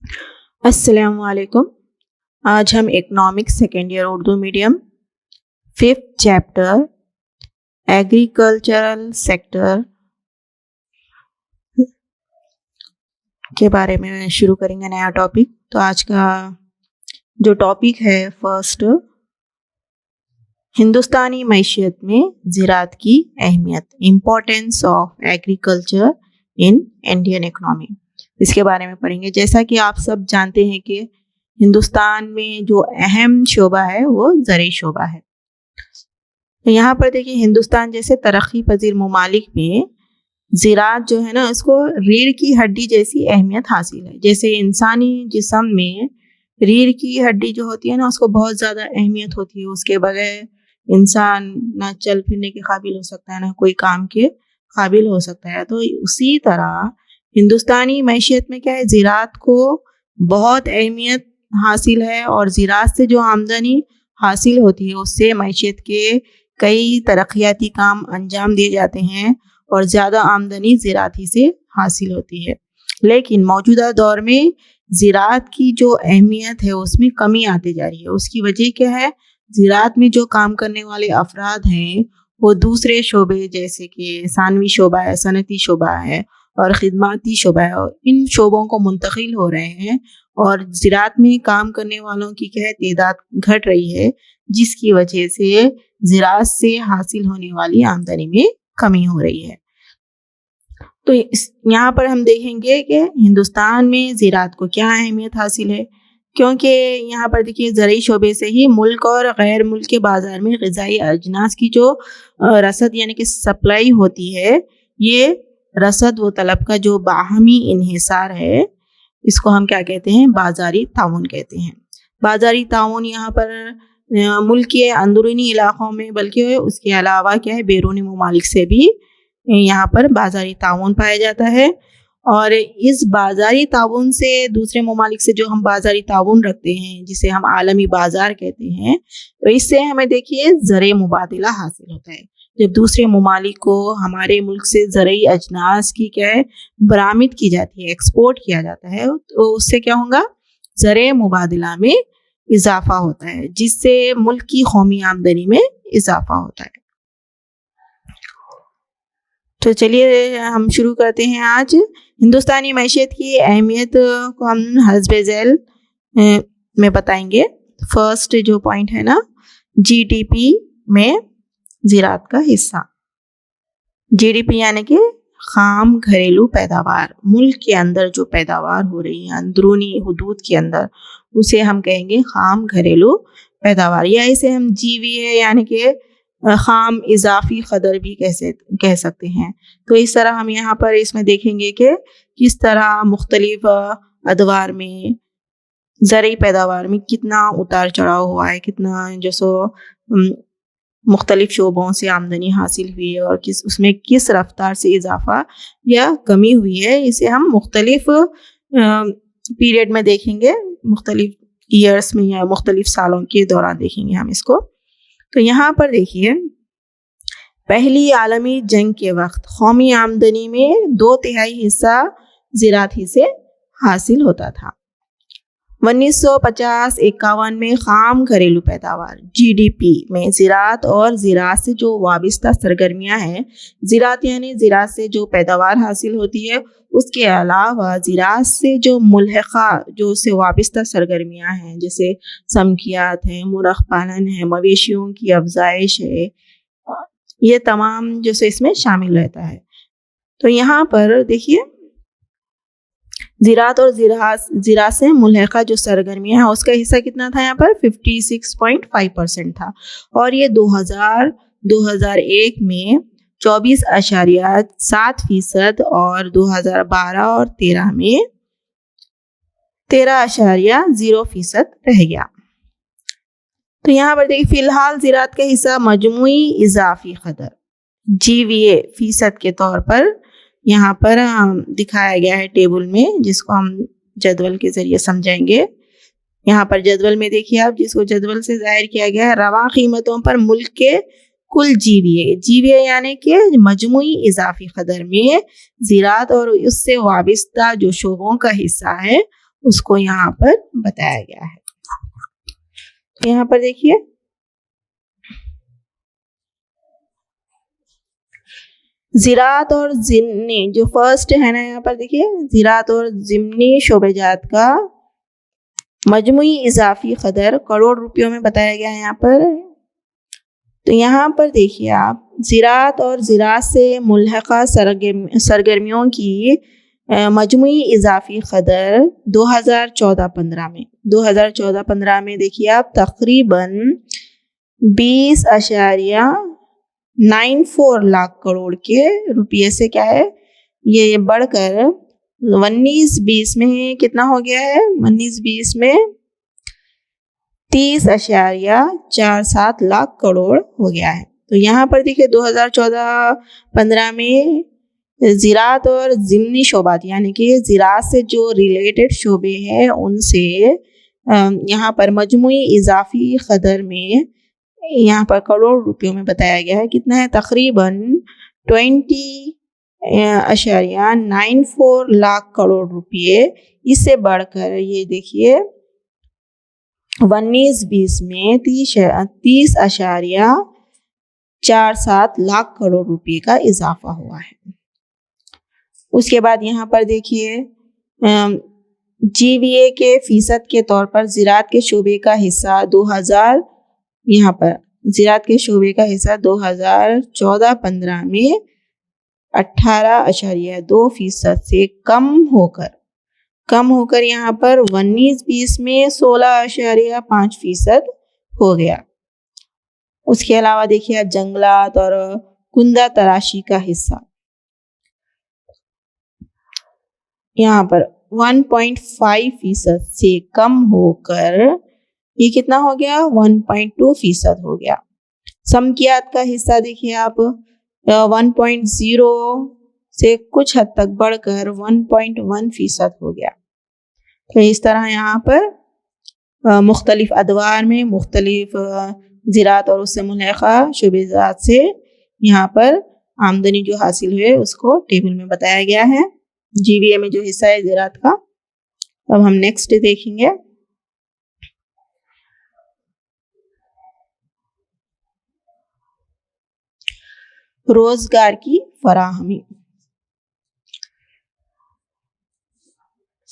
السلام علیکم. آج ہم economics second year Urdu medium 5th chapter agricultural sector کے بارے میں شروع کریں گے نیا ٹاپک. تو آج کا جو ٹاپک ہے فرسٹ، ہندوستانی معیشت میں زراعت کی اہمیت، importance of agriculture in Indian economy, اس کے بارے میں پڑھیں گے. جیسا کہ آپ سب جانتے ہیں کہ ہندوستان میں جو اہم شعبہ ہے وہ زرعی شعبہ ہے. تو یہاں پر دیکھیے ہندوستان جیسے ترقی پذیر ممالک میں زراعت جو ہے نا اس کو ریڑھ کی ہڈی جیسی اہمیت حاصل ہے. جیسے انسانی جسم میں ریڑھ کی ہڈی جو ہوتی ہے نا اس کو بہت زیادہ اہمیت ہوتی ہے. اس کے بغیر انسان نہ چل پھرنے کے قابل ہو سکتا ہے نہ کوئی کام کے قابل ہو سکتا ہے. تو اسی طرح ہندوستانی معیشت میں کیا ہے، زراعت کو بہت اہمیت حاصل ہے، اور زراعت سے جو آمدنی حاصل ہوتی ہے اس سے معیشت کے کئی ترقیاتی کام انجام دیے جاتے ہیں اور زیادہ آمدنی زراعت ہی سے حاصل ہوتی ہے. لیکن موجودہ دور میں زراعت کی جو اہمیت ہے اس میں کمی آتی جا رہی ہے. اس کی وجہ کیا ہے؟ زراعت میں جو کام کرنے والے افراد ہیں وہ دوسرے شعبے جیسے کہ ثانوی شعبہ ہے، صنعتی شعبہ ہے اور خدماتی شعبہ ہے، ان شعبوں کو منتقل ہو رہے ہیں، اور زراعت میں کام کرنے والوں کی کیا ہے تعداد گھٹ رہی ہے، جس کی وجہ سے زراعت سے حاصل ہونے والی آمدنی میں کمی ہو رہی ہے. تو یہاں پر ہم دیکھیں گے کہ ہندوستان میں زراعت کو کیا اہمیت حاصل ہے، کیونکہ یہاں پر دیکھیے زرعی شعبے سے ہی ملک اور غیر ملک کے بازار میں غذائی اجناس کی جو رسد یعنی کہ سپلائی ہوتی ہے، یہ رسد و طلب کا جو باہمی انحصار ہے اس کو ہم کیا کہتے ہیں؟ بازاری تعاون کہتے ہیں. بازاری تعاون یہاں پر ملک کے اندرونی علاقوں میں بلکہ اس کے علاوہ کیا ہے بیرونی ممالک سے بھی یہاں پر بازاری تعاون پایا جاتا ہے. اور اس بازاری تعاون سے دوسرے ممالک سے جو ہم بازاری تعاون رکھتے ہیں جسے ہم عالمی بازار کہتے ہیں، تو اس سے ہمیں دیکھیے زرعی مبادلہ حاصل ہوتا ہے. جب دوسرے ممالک کو ہمارے ملک سے زرعی اجناس کی کیا ہے برآمد کی جاتی ہے، ایکسپورٹ کیا جاتا ہے، تو اس سے کیا ہوگا؟ زرعی مبادلہ میں اضافہ ہوتا ہے، جس سے ملک کی قومی آمدنی میں اضافہ ہوتا ہے. تو چلیے ہم شروع کرتے ہیں. آج ہندوستانی معیشت کی اہمیت کو ہم حسب ذیل میں بتائیں گے. فرسٹ جو پوائنٹ ہے نا، جی ڈی پی میں زراعت کا حصہ. جی ڈی پی یعنی کہ خام گھریلو پیداوار، ملک کے اندر جو پیداوار ہو رہی ہے اندرونی حدود کے اندر، اسے ہم کہیں گے خام گھریلو پیداوار، یا اسے ہم جی وی اے یعنی کہ خام اضافی قدر بھی کہہ سکتے ہیں. تو اس طرح ہم یہاں پر اس میں دیکھیں گے کہ کس طرح مختلف ادوار میں زرعی پیداوار میں کتنا اتار چڑھاؤ ہوا ہے، کتنا جو سو مختلف شعبوں سے آمدنی حاصل ہوئی ہے، اور اس میں کس رفتار سے اضافہ یا کمی ہوئی ہے. اسے ہم مختلف پیریڈ میں دیکھیں گے، مختلف ایئرس میں یا مختلف سالوں کے دوران دیکھیں گے ہم اس کو. تو یہاں پر دیکھیے پہلی عالمی جنگ کے وقت قومی آمدنی میں 2/3 حصہ زراعت ہی سے حاصل ہوتا تھا. 1950-51 میں خام گھریلو پیداوار جی ڈی پی میں زراعت اور زراعت سے جو وابستہ سرگرمیاں ہیں، زراعت یعنی زراعت سے جو پیداوار حاصل ہوتی ہے، اس کے علاوہ زراعت سے جو ملحقہ جو اس سے وابستہ سرگرمیاں ہیں جیسے سمکیات ہیں، مرغ پالن ہے، مویشیوں کی افزائش ہے، یہ تمام جو سے اس میں شامل رہتا ہے. تو یہاں پر دیکھیے زراعت اور زراعت سے ملحقہ جو سرگرمیاں ہیں اس کا حصہ کتنا تھا؟ یہاں پر 56.5% تھا، اور یہ 2001 میں 24.7% اور 2012 اور 13 میں 13.0% رہ گیا. تو یہاں پر دیکھیے فی الحال زراعت کا حصہ مجموعی اضافی قدر جی وی اے فیصد کے طور پر یہاں پر دکھایا گیا ہے ٹیبل میں، جس کو ہم جدول کے ذریعے سمجھائیں گے. یہاں پر جدول میں دیکھیے آپ، جس کو جدول سے ظاہر کیا گیا ہے رواں قیمتوں پر ملک کے کل جی وی اے یعنی کہ مجموعی اضافی قدر میں زراعت اور اس سے وابستہ جو شعبوں کا حصہ ہے اس کو یہاں پر بتایا گیا ہے. یہاں پر دیکھیے زراعت اور ضمنی جو فرسٹ ہے نا، یہاں پر دیکھیے زراعت اور ضمنی شعبہ جات کا مجموعی اضافی قدر کروڑ روپیوں میں بتایا گیا ہے یہاں پر. تو یہاں پر دیکھیے آپ زراعت اور زراعت سے ملحقہ سرگرمیوں کی مجموعی اضافی قدر 2014-15 میں دیکھیے آپ تقریباً 20.94 لاکھ کروڑ کے روپیے سے کیا ہے یہ بڑھ کر 19-20 میں کتنا ہو گیا ہے، 19-20 میں 30.47 لاکھ کروڑ ہو گیا ہے. تو یہاں پر دیکھیے 2014-15 میں زراعت اور ضمنی شعبات یعنی کہ زراعت سے جو ریلیٹڈ شعبے ہیں ان سے یہاں پر مجموعی اضافی قدر میں یہاں پر کروڑ روپیوں میں بتایا گیا ہے کتنا ہے، تقریباً 20.94 لاکھ کروڑ روپیے. اس سے بڑھ کر یہ دیکھیے 19-20 میں 30.47 لاکھ کروڑ روپے کا اضافہ ہوا ہے. اس کے بعد یہاں پر دیکھیے جی وی اے کے فیصد کے طور پر زراعت کے شعبے کا حصہ 2014-15 میں 18.2% سے کم ہو کر یہاں پر 19-20 میں 16.5% ہو گیا. اس کے علاوہ دیکھیے جنگلات اور کندہ تراشی کا حصہ یہاں پر 1.5% سے کم ہو کر یہ کتنا ہو گیا، 1.2% ہو گیا. سمکیات کا حصہ دیکھیے آپ 1.0 سے کچھ حد تک بڑھ کر 1.1% ہو گیا. تو اس طرح یہاں پر مختلف ادوار میں مختلف زراعت اور اس سے ملحقہ شعبہ جات سے یہاں پر آمدنی جو حاصل ہوئے اس کو ٹیبل میں بتایا گیا ہے جی وی اے میں جو حصہ ہے زراعت کا. اب ہم نیکسٹ دیکھیں گے روزگار کی فراہمی.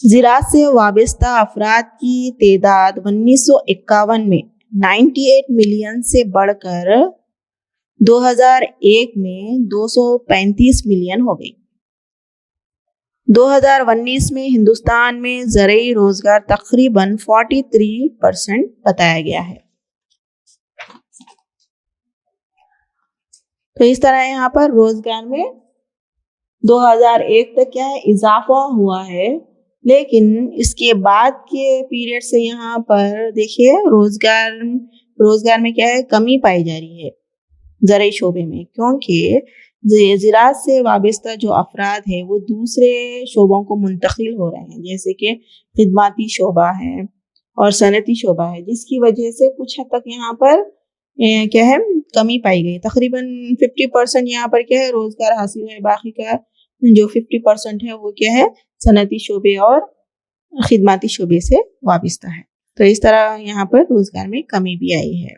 زراعت سے وابستہ افراد کی تعداد 1951 میں 98 ملین سے بڑھ کر 2001 میں 235 ملین ہو گئی. 2019 میں ہندوستان میں زرعی روزگار تقریباً 43% بتایا گیا ہے. تو اس طرح یہاں پر روزگار میں 2001 تک کیا ہے اضافہ ہوا ہے، لیکن اس کے بعد کے پیریڈ سے یہاں پر دیکھیے روزگار میں کیا ہے کمی پائی جا رہی ہے زرعی شعبے میں، کیونکہ زراعت سے وابستہ جو افراد ہیں وہ دوسرے شعبوں کو منتقل ہو رہے ہیں، جیسے کہ خدماتی شعبہ ہے اور صنعتی شعبہ ہے، جس کی وجہ سے کچھ حد تک یہاں پر کیا ہے کمی پائی گئی. تقریباً 50% یہاں پر کیا ہے روزگار حاصل ہے، باقی کا جو 50% ہے وہ کیا ہے صنعتی شعبے اور خدماتی شعبے سے وابستہ ہے. تو اس طرح یہاں پر روزگار میں کمی بھی آئی ہے.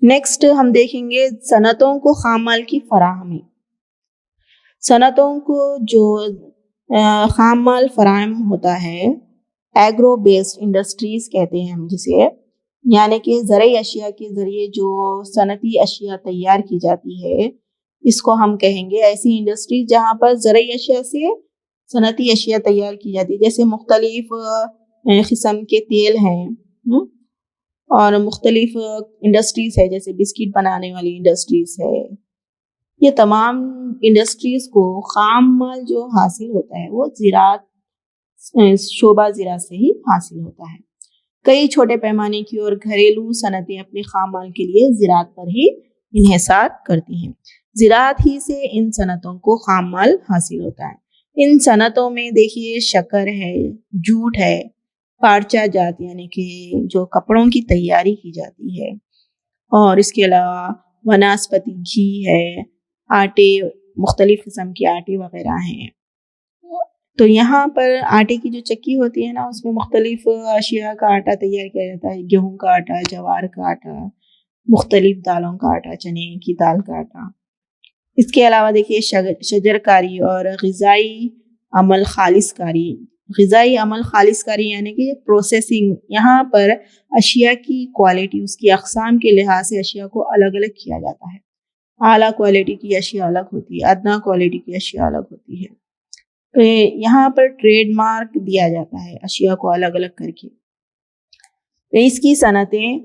نیکسٹ ہم دیکھیں گے صنعتوں کو خام مال کی فراہمی. صنعتوں کو جو خام مال فراہم ہوتا ہے ایگرو بیسڈ انڈسٹریز کہتے ہیں ہم جسے، یعنی کہ زرعی اشیاء کے ذریعے جو صنعتی اشیاء تیار کی جاتی ہے اس کو ہم کہیں گے ایسی انڈسٹریز جہاں پر زرعی اشیاء سے صنعتی اشیاء تیار کی جاتی ہے. جیسے مختلف قسم کے تیل ہیں اور مختلف انڈسٹریز ہے، جیسے بسکٹ بنانے والی انڈسٹریز ہے. یہ تمام انڈسٹریز کو خام مال جو حاصل ہوتا ہے وہ شعبہ زراعت سے ہی حاصل ہوتا ہے. کئی چھوٹے پیمانے کی اور گھریلو صنعتیں اپنے خام مال کے لیے زراعت پر ہی انحصار کرتی ہیں. زراعت ہی سے ان صنعتوں کو خام مال حاصل ہوتا ہے. ان صنعتوں میں دیکھیے شکر ہے، جوٹ ہے، پارچہ جات یعنی کہ جو کپڑوں کی تیاری کی جاتی ہے، اور اس کے علاوہ وناسپتی گھی ہے، آٹے مختلف قسم کے آٹے وغیرہ ہیں. تو یہاں پر آٹے کی جو چکی ہوتی ہے نا اس میں مختلف اشیاء کا آٹا تیار کیا جاتا ہے. گیہوں کا آٹا، جوار کا آٹا، مختلف دالوں کا آٹا، چنے کی دال کا آٹا. اس کے علاوہ دیکھیے شجر کاری اور غذائی عمل خالص کاری. غذائی عمل خالص کاری یعنی کہ پروسیسنگ. یہاں پر اشیاء کی کوالٹی، اس کی اقسام کے لحاظ سے اشیاء کو الگ الگ کیا جاتا ہے. اعلیٰ کوالٹی کی اشیاء الگ ہوتی ہے، ادنا کوالٹی کی اشیاء الگ ہوتی ہے. تو یہاں پر ٹریڈ مارک دیا جاتا ہے اشیاء کو الگ الگ کر کے. اس کی صنعتیں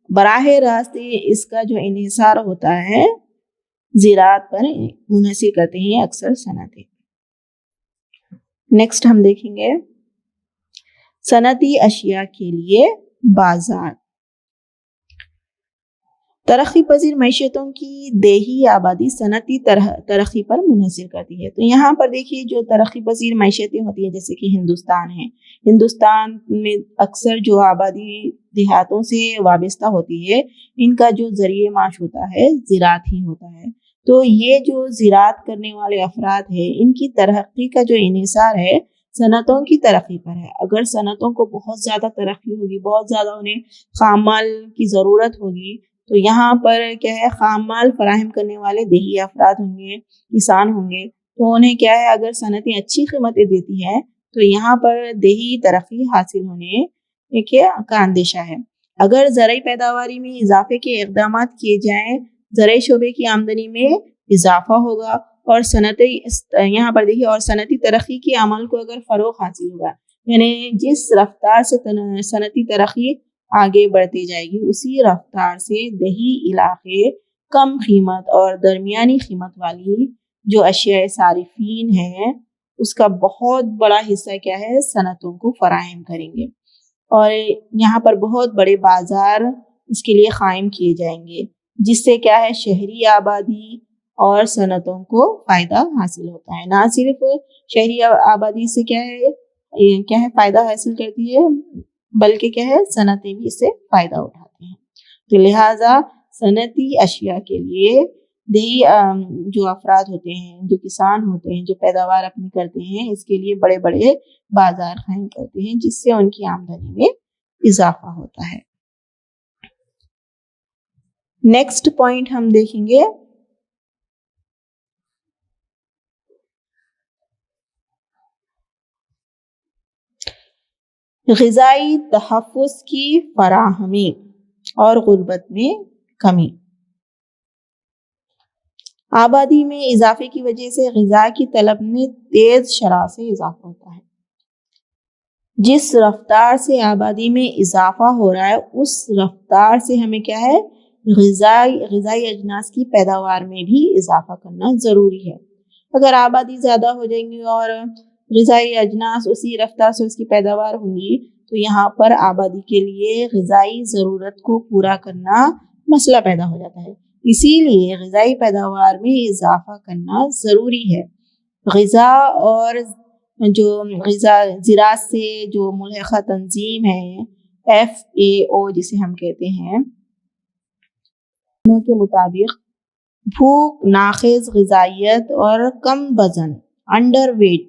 براہ راست اس کا جو انحصار ہوتا ہے زراعت پر منحصر کرتے ہیں اکثر صنعتیں. نیکسٹ ہم دیکھیں گے صنعتی اشیاء کے لیے بازار. ترقی پذیر معیشتوں کی دیہی آبادی صنعتی ترقی پر منحصر کرتی ہے. تو یہاں پر دیکھیے جو ترقی پذیر معیشتیں ہوتی ہیں جیسے کہ ہندوستان ہے، ہندوستان میں اکثر جو آبادی دیہاتوں سے وابستہ ہوتی ہے ان کا جو ذریعہ معاش ہوتا ہے زراعت ہی ہوتا ہے. تو یہ جو زراعت کرنے والے افراد ہیں ان کی ترقی کا جو انحصار ہے صنعتوں کی ترقی پر ہے. اگر صنعتوں کو بہت زیادہ ترقی ہوگی، بہت زیادہ انہیں خام مال کی ضرورت ہوگی، تو یہاں پر کیا ہے خام مال فراہم کرنے والے دیہی افراد ہوں گے، کسان ہوں گے. تو انہیں کیا ہے اگر صنعتیں اچھی قیمتیں دیتی ہیں تو یہاں پر دیہی ترقی حاصل ہونے کا اندیشہ ہے. اگر زرعی پیداواری میں اضافے کے اقدامات کیے جائیں، زرعی شعبے کی آمدنی میں اضافہ ہوگا اور یہاں پر دیکھیے اور صنعتی ترقی کے عمل کو اگر فروغ حاصل ہوگا، یعنی جس رفتار سے صنعتی ترقی آگے بڑھتی جائے گی اسی رفتار سے دیہی علاقے کم قیمت اور درمیانی قیمت والی جو اشیاء صارفین ہیں اس کا بہت بڑا حصہ کیا ہے صنعتوں کو فراہم کریں گے. اور یہاں پر بہت بڑے بازار اس کے لیے قائم کیے جائیں گے جس سے کیا ہے شہری آبادی اور صنعتوں کو فائدہ حاصل ہوتا ہے. نہ صرف شہری آبادی سے کیا ہے فائدہ حاصل کرتی ہے بلکہ کیا ہے صنعتیں بھی اس سے فائدہ اٹھاتے ہیں. تو لہٰذا صنعتی اشیاء کے لیے دیہی جو افراد ہوتے ہیں، جو کسان ہوتے ہیں، جو پیداوار اپنی کرتے ہیں، اس کے لیے بڑے بڑے بازار قائم کرتے ہیں جس سے ان کی آمدنی میں اضافہ ہوتا ہے. نیکسٹ پوائنٹ ہم دیکھیں گے غذائی تحفظ کی فراہمی اور غربت میں کمی. آبادی میں اضافے کی وجہ سے غذا کی طلب میں تیز شرح سے اضافہ ہوتا ہے. جس رفتار سے آبادی میں اضافہ ہو رہا ہے اس رفتار سے ہمیں کیا ہے غذائی اجناس کی پیداوار میں بھی اضافہ کرنا ضروری ہے. اگر آبادی زیادہ ہو جائیں گی اور غذائی اجناس اسی رفتار سے اس کی پیداوار ہوں گی تو یہاں پر آبادی کے لیے غذائی ضرورت کو پورا کرنا مسئلہ پیدا ہو جاتا ہے. اسی لیے غذائی پیداوار میں اضافہ کرنا ضروری ہے. غذا اور جو زراعت سے جو ملحقہ تنظیم ہے FAO جسے ہم کہتے ہیں کے مطابق بھوک، ناقص غذائیت اور کم وزن انڈر ویٹ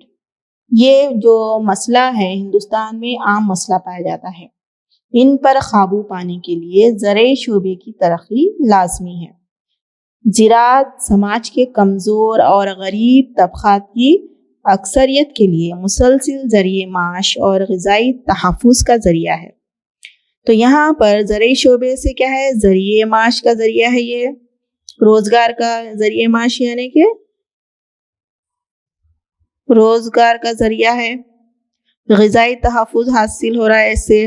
یہ جو مسئلہ ہے ہندوستان میں عام مسئلہ پایا جاتا ہے. ان پر قابو پانے کے لیے زرعی شعبے کی ترقی لازمی ہے. زراعت سماج کے کمزور اور غریب طبقات کی اکثریت کے لیے مسلسل ذریعہ معاش اور غذائی تحفظ کا ذریعہ ہے. تو یہاں پر زرعی شعبے سے کیا ہے ذریعہ معاش کا ذریعہ ہے، یہ روزگار کا ذریعہ معاش یعنی کہ روزگار کا ذریعہ ہے. غذائی تحفظ حاصل ہو رہا ہے اس سے،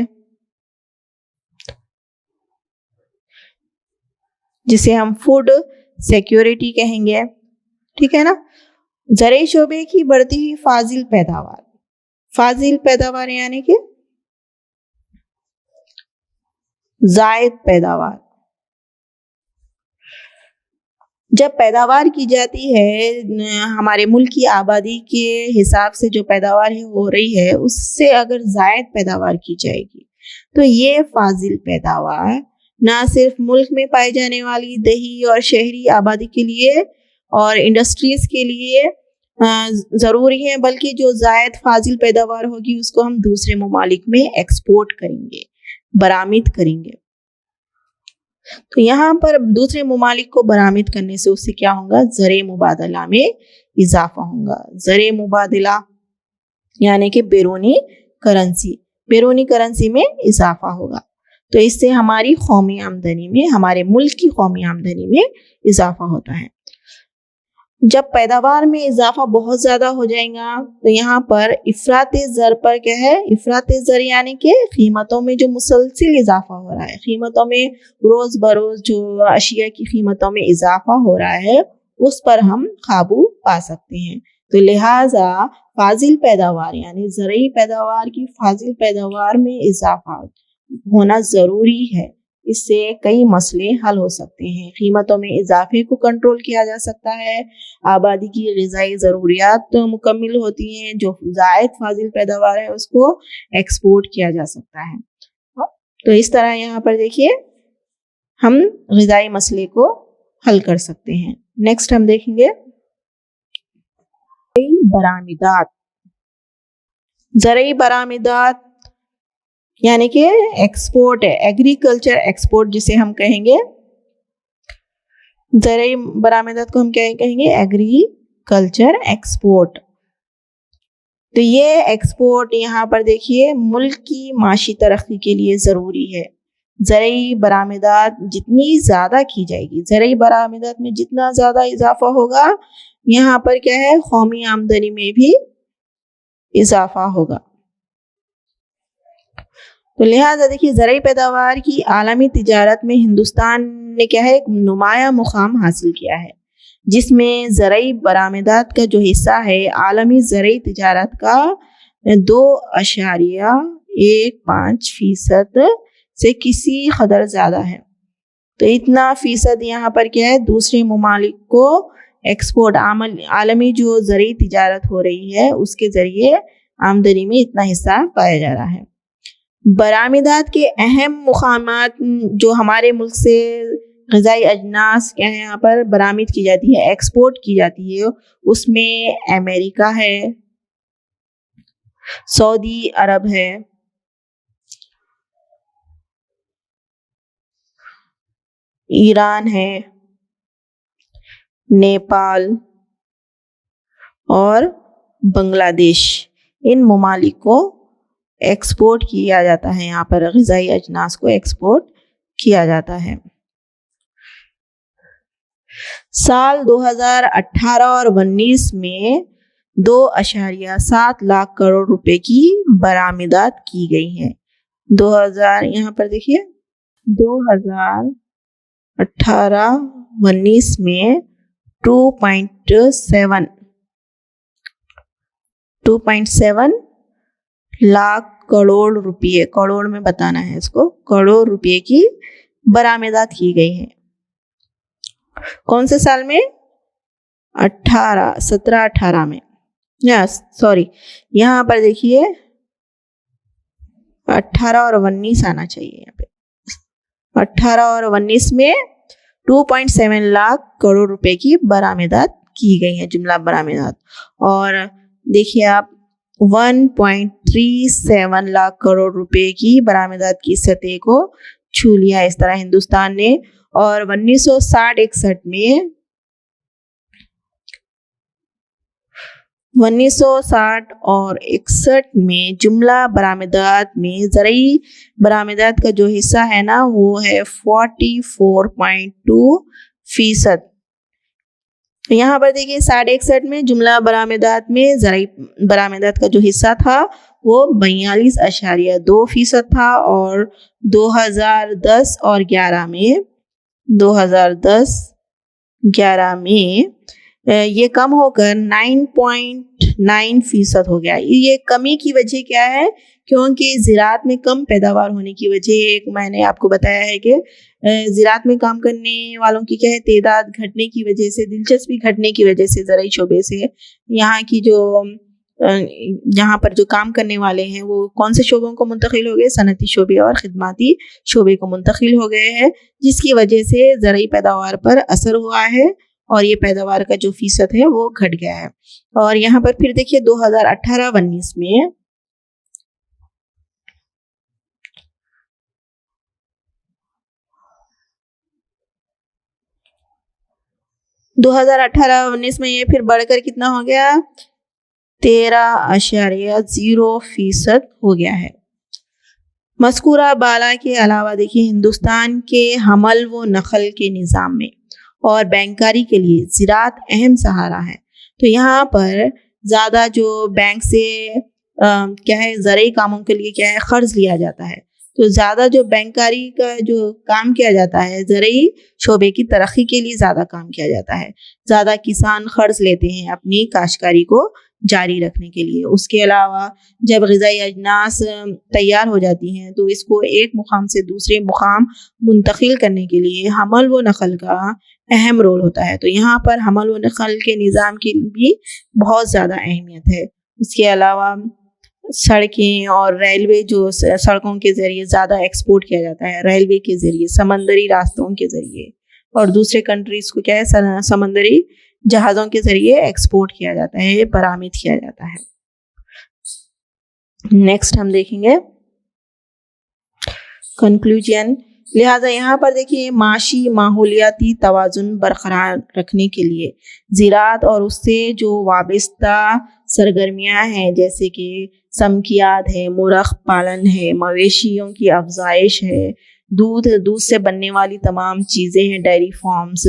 جسے ہم فوڈ سیکیورٹی کہیں گے. ٹھیک ہے نا. زرعی شعبے کی بڑھتی ہوئی فاضل پیداوار یعنی کہ زائد پیداوار. جب پیداوار کی جاتی ہے ہمارے ملک کی آبادی کے حساب سے جو پیداوار ہو رہی ہے اس سے اگر زائد پیداوار کی جائے گی تو یہ فاضل پیداوار نہ صرف ملک میں پائی جانے والی دیہی اور شہری آبادی کے لیے اور انڈسٹریز کے لیے ضروری ہے، بلکہ جو زائد فاضل پیداوار ہوگی اس کو ہم دوسرے ممالک میں ایکسپورٹ کریں گے، برآمد کریں گے. تو یہاں پر دوسرے ممالک کو برآمد کرنے سے اس سے کیا ہوگا؟ زرعی مبادلہ میں اضافہ ہوگا. زرعی مبادلہ یعنی کہ بیرونی کرنسی میں اضافہ ہوگا. تو اس سے ہماری قومی آمدنی میں، ہمارے ملک کی قومی آمدنی میں اضافہ ہوتا ہے. جب پیداوار میں اضافہ بہت زیادہ ہو جائے گا تو یہاں پر افراط زر پر کیا ہے؟ افراط زر یعنی کہ قیمتوں میں جو مسلسل اضافہ ہو رہا ہے، قیمتوں میں روز بروز جو اشیاء کی قیمتوں میں اضافہ ہو رہا ہے اس پر ہم قابو پا سکتے ہیں. تو لہٰذا فاضل پیداوار یعنی زرعی پیداوار کی فاضل پیداوار میں اضافہ ہونا ضروری ہے. اس سے کئی مسئلے حل ہو سکتے ہیں. قیمتوں میں اضافے کو کنٹرول کیا جا سکتا ہے، آبادی کی غذائی ضروریات مکمل ہوتی ہیں، جو زائد فاضل پیداوار ہے اس کو ایکسپورٹ کیا جا سکتا ہے. تو اس طرح یہاں پر دیکھیے ہم غذائی مسئلے کو حل کر سکتے ہیں. نیکسٹ ہم دیکھیں گے برآمدات. زرعی برآمدات یعنی کہ ایکسپورٹ ہے، ایگریکلچر ایکسپورٹ جسے ہم کہیں گے. زرعی برآمدات کو ہم کیا کہیں گے؟ Agriculture export. تو یہ ایکسپورٹ یہاں پر دیکھیے ملک کی معاشی ترقی کے لیے ضروری ہے. زرعی برآمدات جتنی زیادہ کی جائے گی، زرعی برآمدات میں جتنا زیادہ اضافہ ہوگا، یہاں پر کیا ہے؟ قومی آمدنی میں بھی اضافہ ہوگا. تو لہٰذا دیکھیے زرعی پیداوار کی عالمی تجارت میں ہندوستان نے کیا ہے؟ ایک نمایاں مقام حاصل کیا ہے، جس میں زرعی برآمدات کا جو حصہ ہے عالمی زرعی تجارت کا 2.15% سے کسی قدر زیادہ ہے. تو اتنا فیصد یہاں پر کیا ہے؟ دوسرے ممالک کو ایکسپورٹ، عالمی جو زرعی تجارت ہو رہی ہے اس کے ذریعے آمدنی میں اتنا حصہ پایا جا رہا ہے. برآمدات کے اہم مقامات جو ہمارے ملک سے غذائی اجناس کیا ہے یہاں پر برآمد کی جاتی ہے، ایکسپورٹ کی جاتی ہے، اس میں امریکہ ہے، سعودی عرب ہے، ایران ہے، نیپال اور بنگلہ دیش. ان ممالک کو ایکسپورٹ کیا جاتا ہے، یہاں پر غذائی اجناس کو ایکسپورٹ کیا جاتا ہے. سال 2018 اور 2019 میں 2.7 لاکھ کروڑ روپے کی برآمدات کی گئی ہیں. یہاں پر دیکھیے 2018-19 میں 2.7 لاکھ کروڑ روپے، کروڑ میں بتانا ہے اس کو، کروڑ روپے کی برآمدات کی گئی ہے. کون سے سال میں؟ 17-18 میں. یہاں پر دیکھیے 18 اور 19 آنا چاہیے. یہاں پہ 18 اور 19 میں 2.7 لاکھ کروڑ روپے کی برآمدات کی گئی ہیں، جملہ برآمدات. اور دیکھیے آپ 1.37 لاکھ کروڑ روپے کی برآمدات کی سطح کو چھو لیا اس طرح ہندوستان نے. اور 1960 میں 1960 اور 61 میں جملہ برآمدات میں زرعی برآمدات کا جو حصہ ہے نا وہ ہے 44.2%. یہاں پر دیکھیے 61 میں جملہ برآمدات میں زرعی برآمدات کا جو حصہ تھا وہ 42.2% تھا. اور 2010 اور 11 میں یہ کم ہو کر 9.9% ہو گیا. یہ کمی کی وجہ کیا ہے؟ کیونکہ زراعت میں کم پیداوار ہونے کی وجہ، ایک میں نے آپ کو بتایا ہے کہ زراعت میں کام کرنے والوں کی کیا ہے تعداد گھٹنے کی وجہ سے، دلچسپی گھٹنے کی وجہ سے زرعی شعبے سے یہاں پر جو کام کرنے والے ہیں وہ کون سے شعبوں کو منتقل ہو گئے؟ صنعتی شعبے اور خدماتی شعبے کو منتقل ہو گئے ہیں، جس کی وجہ سے زرعی پیداوار پر اثر ہوا ہے اور یہ پیداوار کا جو فیصد ہے وہ گھٹ گیا ہے. اور یہاں پر پھر دیکھیے 2018-19 میں 2018-19 میں یہ پھر بڑھ کر کتنا ہو گیا 13.0% ہو گیا ہے. مذکورہ بالا کے علاوہ دیکھیے ہندوستان کے حمل و نقل کے نظام میں اور بینکاری کے لیے زراعت اہم سہارا ہے. تو یہاں پر زیادہ جو بینک سے کیا ہے زرعی کاموں کے لیے کیا ہے قرض لیا جاتا ہے. تو زیادہ جو بینکاری کا جو کام کیا جاتا ہے زرعی شعبے کی ترقی کے لیے زیادہ کام کیا جاتا ہے. زیادہ کسان قرض لیتے ہیں اپنی کاشتکاری کو جاری رکھنے کے لیے. اس کے علاوہ جب غذائی اجناس تیار ہو جاتی ہیں تو اس کو ایک مقام سے دوسرے مقام منتقل کرنے کے لیے حمل و نقل کا اہم رول ہوتا ہے. تو یہاں پر حمل و نقل کے نظام کی بھی بہت زیادہ اہمیت ہے. اس کے علاوہ سڑکیں اور ریلوے جو سڑکوں کے ذریعے زیادہ ایکسپورٹ کیا جاتا ہے, ریلوے کے ذریعے, سمندری راستوں کے ذریعے, اور دوسرے کنٹریز کو کیا ہے سمندری جہازوں کے ذریعے ایکسپورٹ کیا جاتا ہے, برآمد کیا جاتا ہے. نیکسٹ ہم دیکھیں گے کنکلوژن. لہٰذا یہاں پر دیکھیے معاشی ماحولیاتی توازن برقرار رکھنے کے لیے زراعت اور اس سے جو وابستہ سرگرمیاں ہیں جیسے کہ سمکیات ہے, مرغ پالن ہے, مویشیوں کی افزائش ہے, دودھ سے بننے والی تمام چیزیں ہیں, ڈیری فارمز,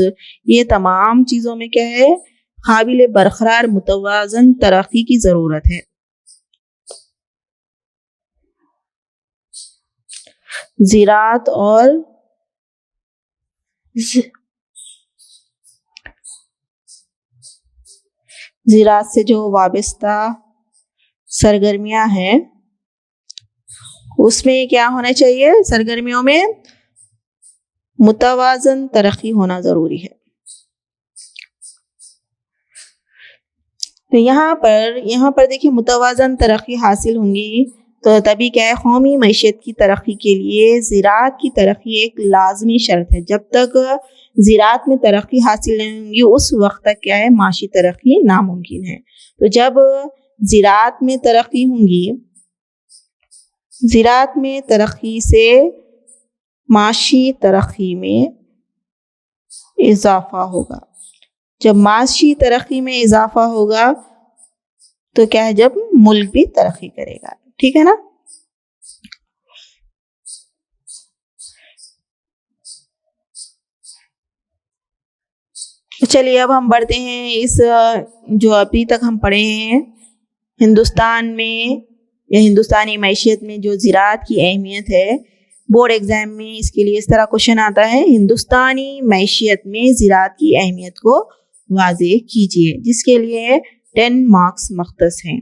یہ تمام چیزوں میں کیا ہے قابل برقرار متوازن ترقی کی ضرورت ہے. زراعت اور زراعت سے جو وابستہ سرگرمیاں ہیں اس میں کیا ہونا چاہیے, سرگرمیوں میں متوازن ترقی ہونا ضروری ہے. تو یہاں پر دیکھیے متوازن ترقی حاصل ہوں گی تو تبھی کیا ہے قومی معیشت کی ترقی کے لیے زراعت کی ترقی ایک لازمی شرط ہے. جب تک زراعت میں ترقی حاصل نہیں ہوں گی اس وقت تک کیا ہے معاشی ترقی ناممکن ہے. تو جب زراعت میں ترقی ہوں گی, زراعت میں ترقی سے معاشی ترقی میں اضافہ ہوگا. جب معاشی ترقی میں اضافہ ہوگا تو کیا ہے جب ملک بھی ترقی کرے گا. ٹھیک ہے نا. چلیے اب ہم بڑھتے ہیں اس جو ابھی تک ہم پڑھے ہیں ہندوستان میں یا ہندوستانی معیشت میں جو زراعت کی اہمیت ہے. بورڈ ایگزام میں اس کے لیے اس طرح کوشچن آتا ہے ہندوستانی معیشت میں زراعت کی اہمیت کو واضح کیجیے, جس کے لیے 10 مارکس مختص ہیں.